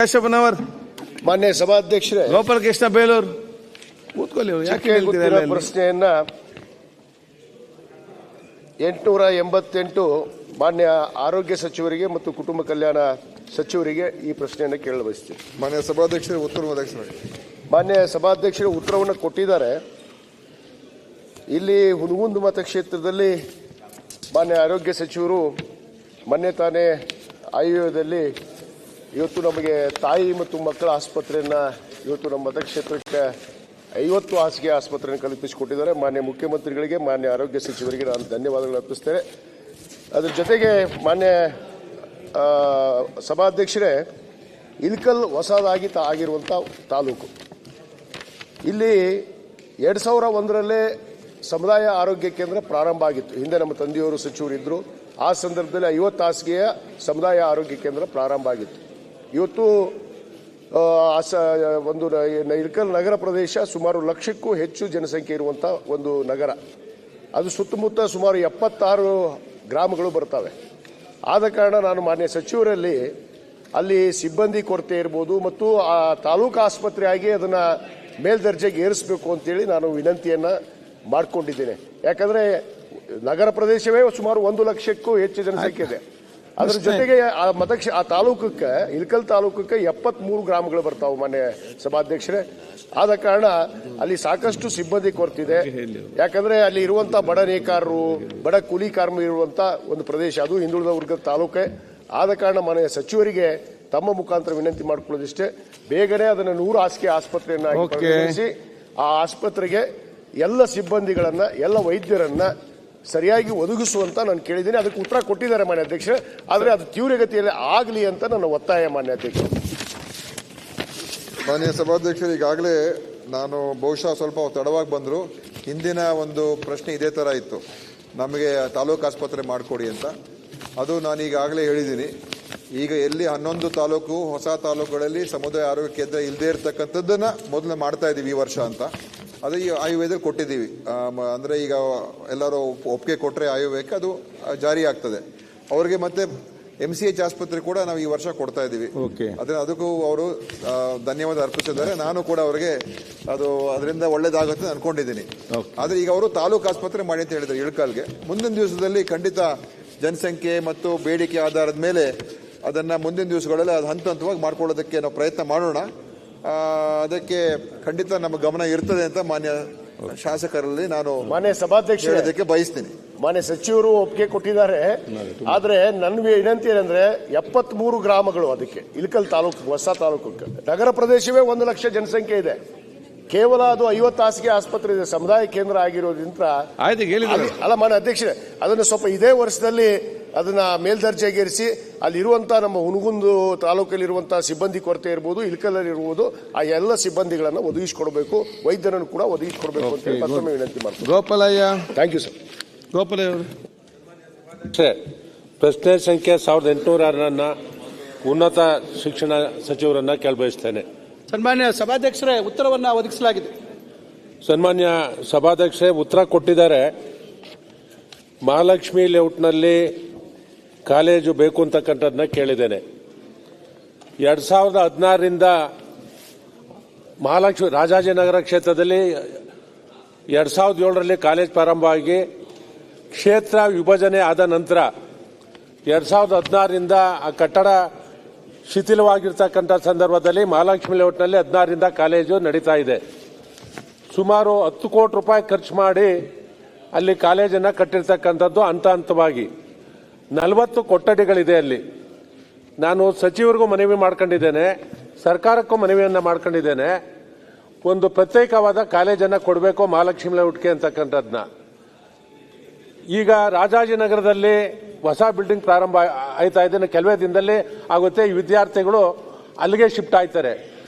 ಕೇಶವನವರ್, ಮಾನ್ಯ ಸಭಾಧ್ಯಕ್ಷರೇ, ಗೋಪಾಲಕೃಷ್ಣ ಬೇಲೂರು ಕೂತ್ಕೊಳ್ಳಿ. ಯಾಕೆ ಪ್ರಶ್ನೆಯನ್ನ 888 ಮಾನ್ಯ ಆರೋಗ್ಯ ಸಚಿವರಿಗೆ ಮತ್ತು ಕುಟುಂಬ ಕಲ್ಯಾಣ ಸಚಿವರಿಗೆ ಈ ಪ್ರಶ್ನೆಯನ್ನು ಕೇಳಲು ಬಯಸ್ತೀನಿ. ಮಾನ್ಯ ಸಭಾಧ್ಯಕ್ಷರೇ ಉತ್ತರ ಮಾನ್ಯ ಸಭಾಧ್ಯಕ್ಷರು ಉತ್ತರವನ್ನು ಕೊಟ್ಟಿದ್ದಾರೆ. ಇಲ್ಲಿ ಹುನಗುಂದ ಮತಕ್ಷೇತ್ರದಲ್ಲಿ ಮಾನ್ಯ ಆರೋಗ್ಯ ಸಚಿವರು ಮೊನ್ನೆ ತಾನೇ ಆಯುರ್ವೇದದಲ್ಲಿ ಇವತ್ತು ನಮಗೆ ತಾಯಿ ಮತ್ತು ಮಕ್ಕಳ ಆಸ್ಪತ್ರೆಯನ್ನ ಇವತ್ತು ನಮ್ಮ ಮತಕ್ಷೇತ್ರಕ್ಕೆ 50 ಹಾಸಿಗೆ ಆಸ್ಪತ್ರೆಯನ್ನು ಕಲ್ಪಿಸಿಕೊಟ್ಟಿದ್ದಾರೆ. ಮಾನ್ಯ ಮುಖ್ಯಮಂತ್ರಿಗಳಿಗೆ, ಮಾನ್ಯ ಆರೋಗ್ಯ ಸಚಿವರಿಗೆ ನಾನು ಧನ್ಯವಾದಗಳು ಅರ್ಪಿಸ್ತೇನೆ. ಅದರ ಜೊತೆಗೆ ಮಾನ್ಯ ಸಭಾಧ್ಯಕ್ಷರೇ, ಇಲ್ಕಲ್ ಹೊಸದಾಗಿ ಆಗಿರುವಂಥ ತಾಲೂಕು, ಇಲ್ಲಿ 2001ರಲ್ಲೇ ಸಮುದಾಯ ಆರೋಗ್ಯ ಕೇಂದ್ರ ಪ್ರಾರಂಭ ಆಗಿತ್ತು. ಹಿಂದೆ ನಮ್ಮ ತಂದೆಯವರು ಸಚಿವರಿದ್ದರು. ಆ ಸಂದರ್ಭದಲ್ಲಿ 50 ಹಾಸಿಗೆಯ ಸಮುದಾಯ ಆರೋಗ್ಯ ಕೇಂದ್ರ ಪ್ರಾರಂಭ ಆಗಿತ್ತು. ಇವತ್ತು ಒಂದು ಇಲ್ಕಲ್ ನಗರ ಪ್ರದೇಶ ಸುಮಾರು 1 ಲಕ್ಷಕ್ಕೂ ಹೆಚ್ಚು ಜನಸಂಖ್ಯೆ ಇರುವಂಥ ಒಂದು ನಗರ. ಅದು ಸುತ್ತಮುತ್ತ ಸುಮಾರು 76 ಗ್ರಾಮಗಳು ಬರ್ತವೆ. ಆದ ಕಾರಣ ನಾನು ಮಾನ್ಯ ಸಚಿವರಲ್ಲಿ ಅಲ್ಲಿ ಸಿಬ್ಬಂದಿ ಕೊರತೆ ಇರ್ಬೋದು ಮತ್ತು ಆ ತಾಲೂಕು ಆಸ್ಪತ್ರೆಯಾಗಿ ಅದನ್ನು ಮೇಲ್ದರ್ಜೆಗೆ ಏರಿಸಬೇಕು ಅಂತೇಳಿ ನಾನು ವಿನಂತಿಯನ್ನು ಮಾಡಿಕೊಂಡಿದ್ದೇನೆ. ಯಾಕಂದರೆ ನಗರ ಪ್ರದೇಶವೇ ಸುಮಾರು 1 ಲಕ್ಷಕ್ಕೂ ಹೆಚ್ಚು ಜನಸಂಖ್ಯೆ ಇದೆ. ಅದರ ಜೊತೆಗೆ ಆ ತಾಲೂಕಕ್ಕೆ, ಇಲ್ಕಲ್ ತಾಲೂಕಕ್ಕೆ 73 ಗ್ರಾಮಗಳು ಬರ್ತಾವೆ ಮಾನ್ಯ ಸಭಾಧ್ಯಕ್ಷರೇ. ಆದ ಕಾರಣ ಅಲ್ಲಿ ಸಾಕಷ್ಟು ಸಿಬ್ಬಂದಿ ಕೊರತಿದೆ. ಯಾಕಂದ್ರೆ ಅಲ್ಲಿ ಇರುವಂತ ಬಡ ನೇಕಾರರು, ಬಡ ಕೂಲಿ ಕಾರ್ಮಿಕರು ಇರುವಂತ ಒಂದು ಪ್ರದೇಶ, ಅದು ಹಿಂದುಳಿದ ವರ್ಗದ ತಾಲೂಕೆ. ಆದ ಕಾರಣ ಮಾನ್ಯ ಸಚಿವರಿಗೆ ತಮ್ಮ ಮುಖಾಂತರ ವಿನಂತಿ ಮಾಡಿಕೊಳ್ಳೋದಿಷ್ಟೇ, ಬೇಗನೆ ಅದನ್ನು 100 ಹಾಸಿಗೆ ಆಸ್ಪತ್ರೆಯನ್ನಾಗಿ ಪರಿಗಣಿಸಿ ಆ ಆಸ್ಪತ್ರೆಗೆ ಎಲ್ಲ ಸಿಬ್ಬಂದಿಗಳನ್ನ, ಎಲ್ಲ ವೈದ್ಯರನ್ನ ಸರಿಯಾಗಿ ಒದಗಿಸುವಂತ ನಾನು ಕೇಳಿದ್ದೀನಿ. ಅದಕ್ಕೆ ಉತ್ತರ ಕೊಟ್ಟಿದ್ದಾರೆ ಮಾನ್ಯ ಅಧ್ಯಕ್ಷರೇ. ಆದರೆ ಅದು ತೀವ್ರಗತಿಯಲ್ಲಿ ಆಗಲಿ ಅಂತ ನನ್ನ ಒತ್ತಾಯ ಮಾನ್ಯ ಅಧ್ಯಕ್ಷ. ಮಾನ್ಯ ಸಭಾಧ್ಯಕ್ಷರು, ಈಗಾಗಲೇ ನಾನು ಬಹುಶಃ ಸ್ವಲ್ಪ ತಡವಾಗಿ ಬಂದರು. ಹಿಂದಿನ ಒಂದು ಪ್ರಶ್ನೆ ಇದೇ ಥರ ಇತ್ತು, ನಮಗೆ ತಾಲೂಕು ಆಸ್ಪತ್ರೆ ಮಾಡಿಕೊಡಿ ಅಂತ. ಅದು ನಾನು ಈಗಾಗಲೇ ಹೇಳಿದ್ದೀನಿ. ಈಗ ಎಲ್ಲಿ 11 ತಾಲೂಕು, ಹೊಸ ತಾಲೂಕುಗಳಲ್ಲಿ ಸಮುದಾಯ ಆರೋಗ್ಯ ಕೇಂದ್ರ ಇಲ್ಲದೇ ಇರತಕ್ಕಂಥದ್ದನ್ನು ಮೊದಲು ಮಾಡ್ತಾ ಇದ್ದೀವಿ ಈ ವರ್ಷ ಅಂತ. ಅದು ಈ ಆಯುರ್ವೇದಕ್ಕೆ ಕೊಟ್ಟಿದ್ದೀವಿ. ಅಂದರೆ ಈಗ ಎಲ್ಲರೂ ಒಪ್ಪಿಗೆ ಕೊಟ್ಟರೆ ಆಯುರ್ವೇದಕ್ಕೆ ಅದು ಜಾರಿ ಆಗ್ತದೆ. ಅವರಿಗೆ ಮತ್ತೆ MCH ಆಸ್ಪತ್ರೆ ಕೂಡ ನಾವು ಈ ವರ್ಷ ಕೊಡ್ತಾ ಇದ್ದೀವಿ. ಅದಕ್ಕೂ ಅವರು ಧನ್ಯವಾದ ಅರ್ಪಿಸಿದ್ದಾರೆ. ನಾನು ಕೂಡ ಅವರಿಗೆ ಅದರಿಂದ ಒಳ್ಳೇದಾಗುತ್ತೆ ಅನ್ಕೊಂಡಿದ್ದೀನಿ. ಆದರೆ ಈಗ ಅವರು ತಾಲೂಕು ಆಸ್ಪತ್ರೆ ಮಾಡಿ ಅಂತ ಹೇಳಿದ್ದಾರೆ ಇಳಕಲ್ಗೆ. ಮುಂದಿನ ದಿವಸದಲ್ಲಿ ಖಂಡಿತ ಜನಸಂಖ್ಯೆ ಮತ್ತು ಬೇಡಿಕೆ ಆಧಾರದ ಮೇಲೆ ಅದನ್ನು ಮುಂದಿನ ದಿವಸಗಳಲ್ಲಿ ಅದು ಹಂತ ಹಂತವಾಗಿ ಮಾಡ್ಕೊಳ್ಳೋದಕ್ಕೆ ನಾವು ಪ್ರಯತ್ನ ಮಾಡೋಣ. ಅದಕ್ಕೆ ಖಂಡಿತ ನಮ್ಮ ಗಮನ ಇರ್ತದೆ ಅಂತ ಮಾನ್ಯ ಶಾಸಕರಲ್ಲಿ ನಾನು ಮಾನ್ಯ ಸಭಾಧ್ಯಕ್ಷ ಹೇಳೋದಕ್ಕೆ ಬಯಸ್ತೀನಿ. ಮಾನ್ಯ ಸಚಿವರು ಒಪ್ಪಿಗೆ ಕೊಟ್ಟಿದ್ದಾರೆ. ಆದ್ರೆ ನನ್ನ ವಿನಂತಿ ಏನಂದ್ರೆ 73 ಗ್ರಾಮಗಳು ಅದಕ್ಕೆ ಇಲ್ಕಲ್ ತಾಲೂಕು, ಹೊಸ ತಾಲೂಕಕ್ಕೆ. ನಗರ ಪ್ರದೇಶವೇ 1 ಲಕ್ಷ ಜನಸಂಖ್ಯೆ ಇದೆ. ಕೇವಲ ಅದು 50 ಹಾಸಿಗೆ ಆಸ್ಪತ್ರೆ ಇದೆ, ಸಮುದಾಯ ಕೇಂದ್ರ ಆಗಿರೋದ್ರಿಂದ ಅಲ್ಲ ಮಾನ್ಯ ಅಧ್ಯಕ್ಷರೇ, ಅದನ್ನು ಸ್ವಲ್ಪ ಇದೇ ವರ್ಷದಲ್ಲಿ ಅದನ್ನ ಮೇಲ್ದರ್ಜೆಗೇರಿಸಿ ಅಲ್ಲಿರುವಂತಹ ನಮ್ಮ ಹುನಗುಂದ ತಾಲೂಕಲ್ಲಿರುವಂತಹ ಸಿಬ್ಬಂದಿ ಕೊರತೆ ಇರ್ಬೋದು, ಇಲ್ಕಲ್ಲಲ್ಲಿ ಇರ್ಬೋದು, ಆ ಎಲ್ಲ ಸಿಬ್ಬಂದಿಗಳನ್ನು ಒದಗಿಸಿಕೊಡಬೇಕು, ವೈದ್ಯರನ್ನು ಕೂಡ ಒದಗಿಸಿಕೊಡಬೇಕು ಅಂತ ಮತ್ತೊಮ್ಮೆ ವಿನಂತಿ ಮಾಡ್ತೀನಿ. Gopalaiah, thank you sir. Gopalaiah ಅವರು, ಪ್ರಶ್ನೆ ಸಂಖ್ಯೆ 1806 ಉನ್ನತ ಶಿಕ್ಷಣ ಸಚಿವರನ್ನ ಕೇಳಬಯಸ್ತೇನೆ. ಸನ್ಮಾನ್ಯ ಸಭಾಧ್ಯಕ್ಷರೇ, ಉತ್ತರವನ್ನು ಒದಗಿಸಲಾಗಿದೆ. ಸನ್ಮಾನ್ಯ ಸಭಾಧ್ಯಕ್ಷರೇ, ಉತ್ತರ ಕೊಟ್ಟಿದ್ದಾರೆ. ಮಹಾಲಕ್ಷ್ಮಿ ಲೇಔಟ್ನಲ್ಲಿ ಕಾಲೇಜು ಬೇಕು ಅಂತಕ್ಕಂಥದ್ದನ್ನ ಕೇಳಿದ್ದೇನೆ. 2016ರಿಂದ ಮಹಾಲಕ್ಷ್ಮಿ ರಾಜಾಜಿನಗರ ಕ್ಷೇತ್ರದಲ್ಲಿ 2007ರಲ್ಲಿ ಕಾಲೇಜ್ ಪ್ರಾರಂಭ ಆಗಿ ಕ್ಷೇತ್ರ ವಿಭಜನೆ ಆದ ನಂತರ 2016ರಿಂದ ಆ ಕಟ್ಟಡ ಶಿಥಿಲವಾಗಿರ್ತಕ್ಕಂಥ ಸಂದರ್ಭದಲ್ಲಿ ಮಹಾಲಕ್ಷ್ಮಿ ಲೇಔಟ್ನಲ್ಲಿ 16ರಿಂದ ಕಾಲೇಜು ನಡೀತಾ ಇದೆ. ಸುಮಾರು 10 ಕೋಟಿ ರೂಪಾಯಿ ಖರ್ಚು ಮಾಡಿ ಅಲ್ಲಿ ಕಾಲೇಜನ್ನು ಕಟ್ಟಿರ್ತಕ್ಕಂಥದ್ದು. ಹಂತ ಹಂತವಾಗಿ 40 ಕೊಠಡಿಗಳಿದೆ ಅಲ್ಲಿ. ನಾನು ಸಚಿವರಿಗೂ ಮನವಿ ಮಾಡ್ಕೊಂಡಿದ್ದೇನೆ, ಸರ್ಕಾರಕ್ಕೂ ಮನವಿಯನ್ನು ಮಾಡ್ಕೊಂಡಿದ್ದೇನೆ. ಒಂದು ಪ್ರತ್ಯೇಕವಾದ ಕಾಲೇಜನ್ನು ಕೊಡಬೇಕು ಮಹಾಲಕ್ಷ್ಮಿ ಲೇಔಟ್ಗೆ ಅಂತಕ್ಕಂಥದ್ದನ್ನ. ಈಗ ರಾಜಾಜಿನಗರದಲ್ಲಿ ಹೊಸ ಬಿಲ್ಡಿಂಗ್ ಪ್ರಾರಂಭ ಆಯ್ತಾ ಇದೆ, ಕೆಲವೇ ದಿನದಲ್ಲಿ ಆಗುತ್ತೆ. ಈ ವಿದ್ಯಾರ್ಥಿಗಳು ಅಲ್ಲಿಗೆ ಶಿಫ್ಟ್ ಆಯ್ತಾರೆ.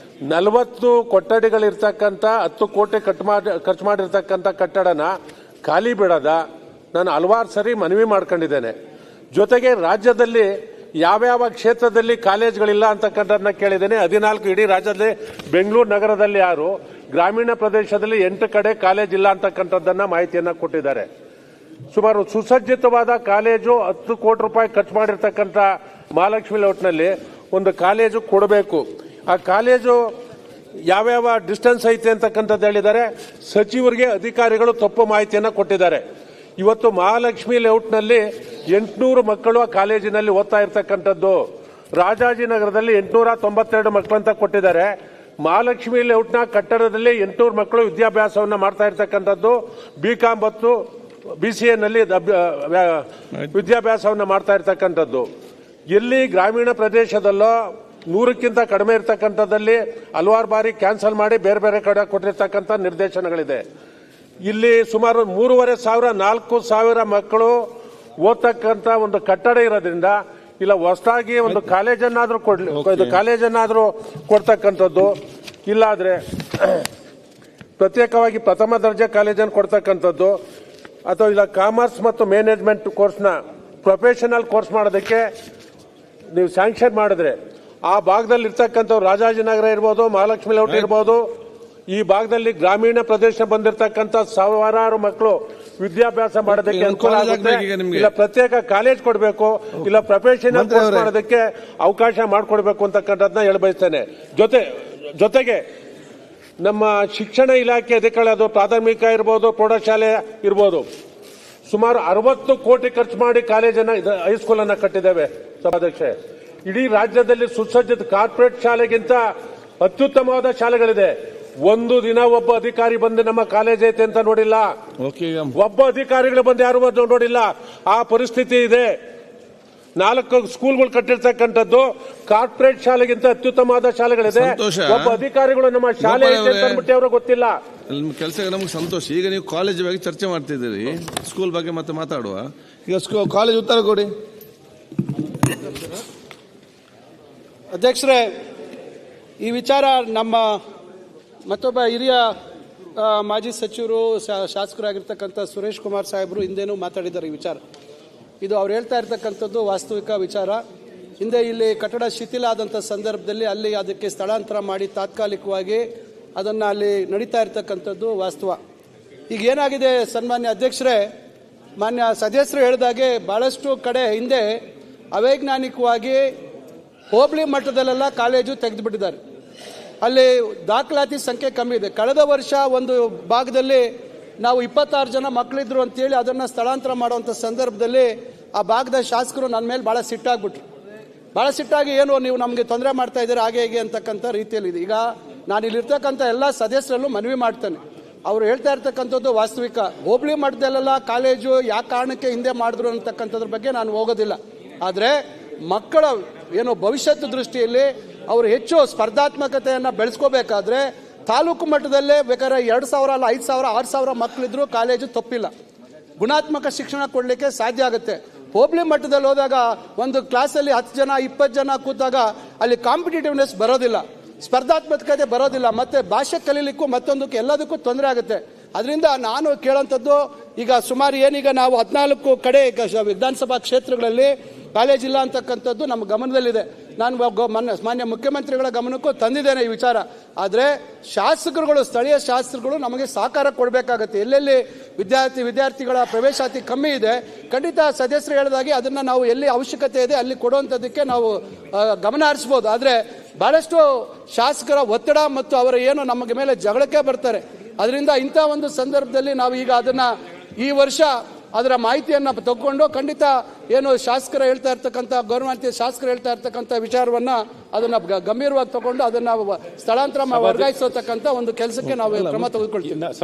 40 ಕೊಠಡಿಗಳಿರ್ತಕ್ಕಂಥ 10 ಕೋಟಿ ಖರ್ಚು ಮಾಡಿರ್ತಕ್ಕಂಥ ಕಟ್ಟಡನ ಖಾಲಿ ಬಿಡದ ನಾನು ಹಲವಾರು ಸರಿ ಮನವಿ ಮಾಡ್ಕೊಂಡಿದ್ದೇನೆ. ಜೊತೆಗೆ ರಾಜ್ಯದಲ್ಲಿ ಯಾವ್ಯಾವ ಕ್ಷೇತ್ರದಲ್ಲಿ ಕಾಲೇಜ್ಗಳಿಲ್ಲ ಅಂತಕ್ಕಂಥದ್ದನ್ನ ಕೇಳಿದ್ದೇನೆ. 14 ಇಡೀ ರಾಜ್ಯದಲ್ಲಿ, ಬೆಂಗಳೂರು ನಗರದಲ್ಲಿ 6, ಗ್ರಾಮೀಣ ಪ್ರದೇಶದಲ್ಲಿ 8 ಕಡೆ ಕಾಲೇಜ್ ಇಲ್ಲ ಅಂತಕ್ಕಂಥದ್ದನ್ನ ಮಾಹಿತಿಯನ್ನ ಕೊಟ್ಟಿದ್ದಾರೆ. ಸುಮಾರು ಸುಸಜ್ಜಿತವಾದ ಕಾಲೇಜು 10 ಕೋಟಿ ರೂಪಾಯಿ ಖರ್ಚು ಮಾಡಿರ್ತಕ್ಕಂಥ ಮಹಾಲಕ್ಷ್ಮಿ ಲೇಔಟ್ನಲ್ಲಿ ಒಂದು ಕಾಲೇಜು ಕೊಡಬೇಕು. ಆ ಕಾಲೇಜು ಯಾವ್ಯಾವ ಡಿಸ್ಟೆನ್ಸ್ ಐತೆ ಅಂತಕ್ಕಂಥದ್ದು ಹೇಳಿದ್ದಾರೆ. ಸಚಿವರಿಗೆ ಅಧಿಕಾರಿಗಳು ತಪ್ಪು ಮಾಹಿತಿಯನ್ನು ಕೊಟ್ಟಿದ್ದಾರೆ. ಇವತ್ತು ಮಹಾಲಕ್ಷ್ಮಿ ಲೇಔಟ್ನಲ್ಲಿ 800 ಮಕ್ಕಳು ಆ ಕಾಲೇಜಿನಲ್ಲಿ ಓದ್ತಾ ಇರ್ತಕ್ಕಂಥದ್ದು. ರಾಜಾಜಿನಗರದಲ್ಲಿ 892 ಮಕ್ಕಳು ಅಂತ ಕೊಟ್ಟಿದ್ದಾರೆ. ಮಹಾಲಕ್ಷ್ಮಿ ಲೇಔಟ್ನ ಕಟ್ಟಡದಲ್ಲಿ 800 ಮಕ್ಕಳು ವಿದ್ಯಾಭ್ಯಾಸವನ್ನು ಮಾಡ್ತಾ ಇರ್ತಕ್ಕಂಥದ್ದು. BCom ಮತ್ತು BCA ನಲ್ಲಿ ವಿದ್ಯಾಭ್ಯಾಸವನ್ನು ಮಾಡ್ತಾ ಇರ್ತಕ್ಕಂಥದ್ದು. ಎಲ್ಲಿ ಗ್ರಾಮೀಣ ಪ್ರದೇಶದಲ್ಲೋ 100ಕ್ಕಿಂತ ಕಡಿಮೆ ಇರ್ತಕ್ಕಂಥದ್ದಲ್ಲಿ ಹಲವಾರು ಬಾರಿ ಕ್ಯಾನ್ಸಲ್ ಮಾಡಿ ಬೇರೆ ಬೇರೆ ಕಡೆ ಕೊಟ್ಟಿರ್ತಕ್ಕಂಥ ನಿರ್ದೇಶನಗಳಿದೆ. ಇಲ್ಲಿ ಸುಮಾರು 3,500-4,000 ಮಕ್ಕಳು ಓದ್ತಕ್ಕಂಥ ಒಂದು ಕಟ್ಟಡ ಇರೋದ್ರಿಂದ ಇಲ್ಲ ಹೊಸದಾಗಿ ಒಂದು ಕಾಲೇಜನ್ನಾದ್ರೂ ಕೊಡ್ತಕ್ಕಂಥದ್ದು, ಇಲ್ಲಾದ್ರೆ ಪ್ರತ್ಯೇಕವಾಗಿ ಪ್ರಥಮ ದರ್ಜೆ ಕಾಲೇಜನ್ನು ಕೊಡ್ತಕ್ಕಂಥದ್ದು, ಅಥವಾ ಇಲ್ಲ ಕಾಮರ್ಸ್ ಮತ್ತು ಮ್ಯಾನೇಜ್ಮೆಂಟ್ ಕೋರ್ಸ್ನ ಪ್ರೊಫೆಷನಲ್ ಕೋರ್ಸ್ ಮಾಡೋದಕ್ಕೆ ನೀವು ಸ್ಯಾಂಕ್ಷನ್ ಮಾಡಿದ್ರೆ ಆ ಭಾಗದಲ್ಲಿ ಇರ್ತಕ್ಕಂಥವ್ರು ರಾಜಾಜಿನಗರ ಇರ್ಬೋದು, ಮಹಾಲಕ್ಷ್ಮಿ ಲೇಔಟ್ ಇರ್ಬೋದು, ಈ ಭಾಗದಲ್ಲಿ ಗ್ರಾಮೀಣ ಪ್ರದೇಶ ಬಂದಿರತಕ್ಕಂಥ ಸಾವಿರಾರು ಮಕ್ಕಳು ವಿದ್ಯಾಭ್ಯಾಸ ಮಾಡೋದಕ್ಕೆ ಅನುಕೂಲ ಆಗುತ್ತೆ. ಇಲ್ಲ ಪ್ರತ್ಯೇಕ ಕಾಲೇಜ್ ಕೊಡಬೇಕು, ಇಲ್ಲ ಪ್ರೊಫೆಷನಲ್ ಕೋರ್ಸ್ ಮಾಡೋದಕ್ಕೆ ಅವಕಾಶ ಮಾಡಿಕೊಡ್ಬೇಕು ಅಂತಕ್ಕಂಥದ್ದನ್ನ ಹೇಳಬಯಸ್ತೇನೆ. ಜೊತೆಗೆ ನಮ್ಮ ಶಿಕ್ಷಣ ಇಲಾಖೆ ಅಧಿಕಾರಿ, ಅದು ಪ್ರಾಥಮಿಕ ಇರ್ಬೋದು, ಪ್ರೌಢಶಾಲೆ ಇರ್ಬೋದು, ಸುಮಾರು 60 ಕೋಟಿ ಖರ್ಚು ಮಾಡಿ ಕಾಲೇಜನ್ನ ಹೈಸ್ಕೂಲ್ ಅನ್ನ ಕಟ್ಟಿದ್ದೇವೆ ಸಭಾಧ್ಯಕ್ಷೆ. ಇಡೀ ರಾಜ್ಯದಲ್ಲಿ ಸುಸಜ್ಜಿತ ಕಾರ್ಪೊರೇಟ್ ಶಾಲೆಗಿಂತ ಅತ್ಯುತ್ತಮವಾದ ಶಾಲೆಗಳಿದೆ. ಒಂದು ದಿನ ಒಬ್ಬ ಅಧಿಕಾರಿ ಬಂದು ನಮ್ಮ ಕಾಲೇಜ್ ಐತೆ ಅಂತ ನೋಡಿಲ್ಲ, ಒಬ್ಬ ಅಧಿಕಾರಿಗಳು ಬಂದು ಯಾರು ನೋಡಿಲ್ಲ. ಆ ಪರಿಸ್ಥಿತಿ ಇದೆ. 4 ಸ್ಕೂಲ್ಗಳು ಕಟ್ಟಿರ್ತಕ್ಕಂಥದ್ದು ಕಾರ್ಪೊರೇಟ್ ಶಾಲೆಗಿಂತ ಅತ್ಯುತ್ತಮವಾದ ಶಾಲೆಗಳಿದೆ. ಒಬ್ಬ ಅಧಿಕಾರಿಗಳು ನಮ್ಮ ಶಾಲೆ ಐತೆ ಅಂತ ಅಂದ್ಬಿಟ್ಟು ಅವ್ರಿಗೆ ಗೊತ್ತಿಲ್ಲ. ಕೆಲಸ ನಮ್ಗೆ ಸಂತೋಷ. ಈಗ ನೀವು ಕಾಲೇಜ್ ಬಗ್ಗೆ ಚರ್ಚೆ ಮಾಡ್ತಿದ್ದೀರಿ, ಸ್ಕೂಲ್ ಬಗ್ಗೆ ಮತ್ತೆ ಮಾತಾಡುವ. ಈಗ ಕಾಲೇಜ್ ಉತ್ತರ ಕೊಡಿ. ಅಧ್ಯಕ್ಷರೇ, ಈ ವಿಚಾರ ನಮ್ಮ ಮತ್ತೊಬ್ಬ ಹಿರಿಯ ಮಾಜಿ ಸಚಿವರು ಶಾಸಕರಾಗಿರ್ತಕ್ಕಂಥ ಸುರೇಶ್ ಕುಮಾರ್ ಸಾಹೇಬರು ಹಿಂದೆನೂ ಮಾತಾಡಿದ್ದಾರೆ ಈ ವಿಚಾರ. ಇದು ಅವ್ರು ಹೇಳ್ತಾ ಇರ್ತಕ್ಕಂಥದ್ದು ವಾಸ್ತವಿಕ ವಿಚಾರ. ಹಿಂದೆ ಇಲ್ಲಿ ಕಟ್ಟಡ ಶಿಥಿಲ ಆದಂಥ ಸಂದರ್ಭದಲ್ಲಿ ಅಲ್ಲಿ ಅದಕ್ಕೆ ಸ್ಥಳಾಂತರ ಮಾಡಿ ತಾತ್ಕಾಲಿಕವಾಗಿ ಅದನ್ನು ಅಲ್ಲಿ ನಡೀತಾ ಇರ್ತಕ್ಕಂಥದ್ದು ವಾಸ್ತವ. ಈಗ ಏನಾಗಿದೆ ಸನ್ಮಾನ್ಯ ಅಧ್ಯಕ್ಷರೇ, ಮಾನ್ಯ ಸದಸ್ಯರು ಹೇಳಿದಾಗೆ ಭಾಳಷ್ಟು ಕಡೆ ಹಿಂದೆ ಅವೈಜ್ಞಾನಿಕವಾಗಿ ಹೋಬಳಿ ಮಟ್ಟದಲ್ಲೆಲ್ಲ ಕಾಲೇಜು ತೆಗೆದುಬಿಟ್ಟಿದ್ದಾರೆ. ಅಲ್ಲಿ ದಾಖಲಾತಿ ಸಂಖ್ಯೆ ಕಮ್ಮಿ ಇದೆ. ಕಳೆದ ವರ್ಷ ಒಂದು ಭಾಗದಲ್ಲಿ ನಾವು 26 ಜನ ಮಕ್ಕಳಿದ್ರು ಅಂತೇಳಿ ಅದನ್ನು ಸ್ಥಳಾಂತರ ಮಾಡುವಂಥ ಸಂದರ್ಭದಲ್ಲಿ ಆ ಭಾಗದ ಶಾಸಕರು ನನ್ನ ಮೇಲೆ ಭಾಳ ಸಿಟ್ಟಾಗ್ಬಿಟ್ರು. ಭಾಳ ಸಿಟ್ಟಾಗಿ ಏನು ನೀವು ನಮಗೆ ತೊಂದರೆ ಮಾಡ್ತಾ ಇದ್ದೀರಿ ಹಾಗೆ ಹೇಗೆ ಅಂತಕ್ಕಂಥ ರೀತಿಯಲ್ಲಿದೆ. ಈಗ ನಾನು ಇಲ್ಲಿರ್ತಕ್ಕಂಥ ಎಲ್ಲ ಸದಸ್ಯರಲ್ಲೂ ಮನವಿ ಮಾಡ್ತೇನೆ. ಅವರು ಹೇಳ್ತಾ ಇರ್ತಕ್ಕಂಥದ್ದು ವಾಸ್ತವಿಕ. ಹೋಬಳಿ ಮಟ್ಟದಲ್ಲೆಲ್ಲ ಕಾಲೇಜು ಯಾವ ಕಾರಣಕ್ಕೆ ಹಿಂದೆ ಮಾಡಿದ್ರು ಅಂತಕ್ಕಂಥದ್ರ ಬಗ್ಗೆ ನಾನು ಹೋಗೋದಿಲ್ಲ. ಆದರೆ ಮಕ್ಕಳ ಏನು ಭವಿಷ್ಯದ ದೃಷ್ಟಿಯಲ್ಲಿ ಅವರು ಹೆಚ್ಚು ಸ್ಪರ್ಧಾತ್ಮಕತೆಯನ್ನು ಬೆಳೆಸ್ಕೋಬೇಕಾದ್ರೆ ತಾಲೂಕು ಮಟ್ಟದಲ್ಲೇ ಬೇಕಾದ್ರೆ 2,000 ಅಲ್ಲ 5,000 6,000 ಮಕ್ಕಳಿದ್ರು ಕಾಲೇಜು ತಪ್ಪಿಲ್ಲ. ಗುಣಾತ್ಮಕ ಶಿಕ್ಷಣ ಕೊಡಲಿಕ್ಕೆ ಸಾಧ್ಯ ಆಗುತ್ತೆ. ಹೋಬಳಿ ಮಟ್ಟದಲ್ಲಿ ಹೋದಾಗ ಒಂದು ಕ್ಲಾಸಲ್ಲಿ 10 ಜನ 20 ಜನ ಕೂತಾಗ ಅಲ್ಲಿ ಕಾಂಪಿಟೇಟಿವ್ನೆಸ್ ಬರೋದಿಲ್ಲ, ಸ್ಪರ್ಧಾತ್ಮಕತೆ ಬರೋದಿಲ್ಲ, ಮತ್ತೆ ಭಾಷೆ ಕಲೀಲಿಕ್ಕೂ ಮತ್ತೊಂದಕ್ಕೂ ಎಲ್ಲದಕ್ಕೂ ತೊಂದರೆ ಆಗುತ್ತೆ. ಅದರಿಂದ ನಾನು ಕೇಳೋಂಥದ್ದು, ಈಗ ಸುಮಾರು ಏನೀಗ ನಾವು 14 ಕಡೆ ವಿಧಾನಸಭಾ ಕ್ಷೇತ್ರಗಳಲ್ಲಿ ಕಾಲೇಜ್ ಇಲ್ಲ ಅಂತಕ್ಕಂಥದ್ದು ನಮ್ಮ ಗಮನದಲ್ಲಿದೆ. ನಾನು ಮಾನ್ಯ ಮುಖ್ಯಮಂತ್ರಿಗಳ ಗಮನಕ್ಕೂ ತಂದಿದ್ದೇನೆ ಈ ವಿಚಾರ. ಆದರೆ ಶಾಸಕರುಗಳು, ಸ್ಥಳೀಯ ಶಾಸಕರುಗಳು ನಮಗೆ ಸಹಕಾರ ಕೊಡಬೇಕಾಗತ್ತೆ. ಎಲ್ಲೆಲ್ಲಿ ವಿದ್ಯಾರ್ಥಿಗಳ ಪ್ರವೇಶಾತಿ ಕಮ್ಮಿ ಇದೆ, ಖಂಡಿತ ಸದಸ್ಯರು ಹೇಳಿದಾಗೆ ಅದನ್ನು ನಾವು ಎಲ್ಲಿ ಅವಶ್ಯಕತೆ ಇದೆ ಅಲ್ಲಿ ಕೊಡುವಂಥದ್ದಕ್ಕೆ ನಾವು ಗಮನ ಹರಿಸ್ಬೋದು. ಆದರೆ ಬಹಳಷ್ಟು ಶಾಸಕರ ಒತ್ತಡ ಮತ್ತು ಅವರ ಏನು ನಮಗೆ ಮೇಲೆ ಜಗಳಕ್ಕೆ ಬರ್ತಾರೆ. ಅದರಿಂದ ಇಂಥ ಒಂದು ಸಂದರ್ಭದಲ್ಲಿ ನಾವು ಈಗ ಅದನ್ನು ಈ ವರ್ಷ ಅದರ ಮಾಹಿತಿಯನ್ನು ತಗೊಂಡು ಖಂಡಿತ ಏನು ಶಾಸಕರು ಹೇಳ್ತಾ ಇರ್ತಕ್ಕಂಥ ಗೌರವಾನ್ವಿತ ಶಾಸಕರು ಹೇಳ್ತಾ ಇರ್ತಕ್ಕಂಥ ವಿಚಾರವನ್ನು ಅದನ್ನು ಗಂಭೀರವಾಗಿ ತಗೊಂಡು ಅದನ್ನು ಸ್ಥಳಾಂತರ ವರ್ಗಾಯಿಸತಕ್ಕಂಥ ಒಂದು ಕೆಲಸಕ್ಕೆ ನಾವು ಕ್ರಮ ತೆಗೆದುಕೊಳ್ತೀವಿ.